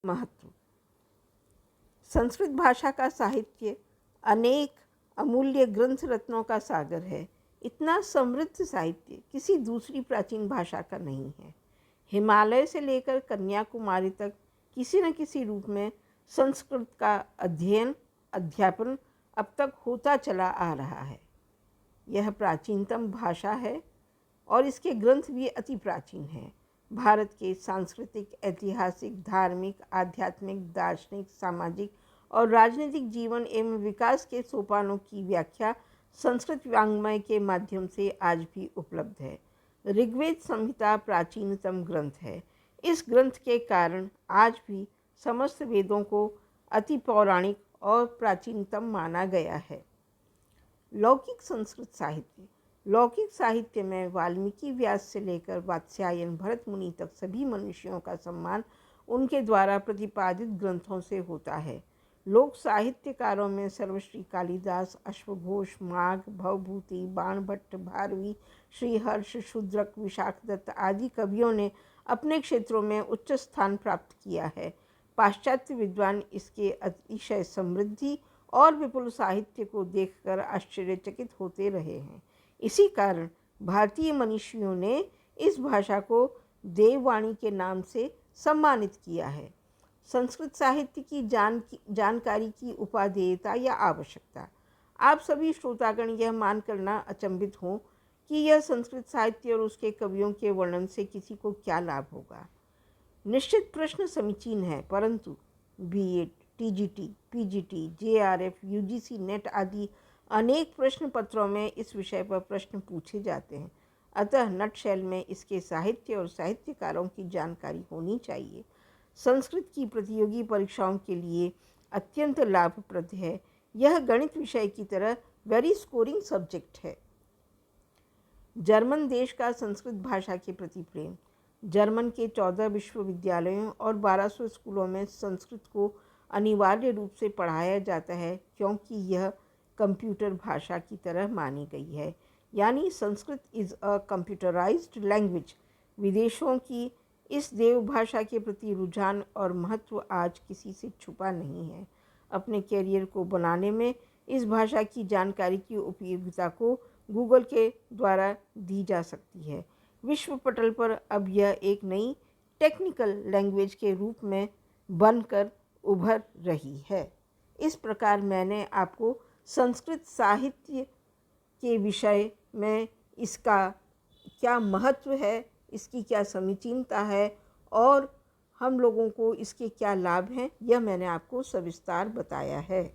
महत्व। संस्कृत भाषा का साहित्य अनेक अमूल्य ग्रंथ रत्नों का सागर है। इतना समृद्ध साहित्य किसी दूसरी प्राचीन भाषा का नहीं है। हिमालय से लेकर कन्याकुमारी तक किसी न किसी रूप में संस्कृत का अध्ययन अध्यापन अब तक होता चला आ रहा है। यह प्राचीनतम भाषा है और इसके ग्रंथ भी अति प्राचीन हैं। भारत के सांस्कृतिक, ऐतिहासिक, धार्मिक, आध्यात्मिक, दार्शनिक, सामाजिक और राजनीतिक जीवन एवं विकास के सोपानों की व्याख्या संस्कृत वाङ्मय के माध्यम से आज भी उपलब्ध है। ऋग्वेद संहिता प्राचीनतम ग्रंथ है। इस ग्रंथ के कारण आज भी समस्त वेदों को अति पौराणिक और प्राचीनतम माना गया है। लौकिक संस्कृत साहित्य। लौकिक साहित्य में वाल्मीकि व्यास से लेकर वात्स्यायन भरत मुनि तक सभी मनुष्यों का सम्मान उनके द्वारा प्रतिपादित ग्रंथों से होता है। लोक साहित्यकारों में सर्वश्री कालिदास, अश्वघोष, माघ, भवभूति, बाणभट्ट, भारवी, श्रीहर्ष, शूद्रक, विशाखदत्त आदि कवियों ने अपने क्षेत्रों में उच्च स्थान प्राप्त किया है। पाश्चात्य विद्वान इसके अतिशय समृद्धि और विपुल साहित्य को देखकर आश्चर्यचकित होते रहे हैं। इसी कारण भारतीय मनीषियों ने इस भाषा को देववाणी के नाम से सम्मानित किया है। संस्कृत साहित्य की जानकारी की उपादेयता या आवश्यकता। आप सभी श्रोतागण यह मान करना अचंभित हों कि यह संस्कृत साहित्य और उसके कवियों के वर्णन से किसी को क्या लाभ होगा। निश्चित प्रश्न समीचीन है, परंतु BEd, TGT, PGT, JRF, UGC NET आदि अनेक प्रश्न पत्रों में इस विषय पर प्रश्न पूछे जाते हैं। अतः नटशेल में इसके साहित्य और साहित्यकारों की जानकारी होनी चाहिए। संस्कृत की प्रतियोगी परीक्षाओं के लिए अत्यंत लाभप्रद है। यह गणित विषय की तरह वेरी स्कोरिंग सब्जेक्ट है। जर्मन देश का संस्कृत भाषा के प्रति प्रेम। जर्मन के 14 विश्वविद्यालयों और 1200 स्कूलों में संस्कृत को अनिवार्य रूप से पढ़ाया जाता है, क्योंकि यह कंप्यूटर भाषा की तरह मानी गई है। यानी Sanskrit is a computerised language. विदेशों की इस देव भाषा के प्रति रुझान और महत्व आज किसी से छुपा नहीं है। अपने कैरियर को बनाने में इस भाषा की जानकारी की उपयोगिता को गूगल के द्वारा दी जा सकती है। विश्व पटल पर अब यह एक नई टेक्निकल लैंग्वेज के रूप में बनकर उभर रही है। इस प्रकार मैंने आपको संस्कृत साहित्य के विषय में इसका क्या महत्व है, इसकी क्या समीचीनता है और हम लोगों को इसके क्या लाभ हैं, यह मैंने आपको सविस्तार बताया है।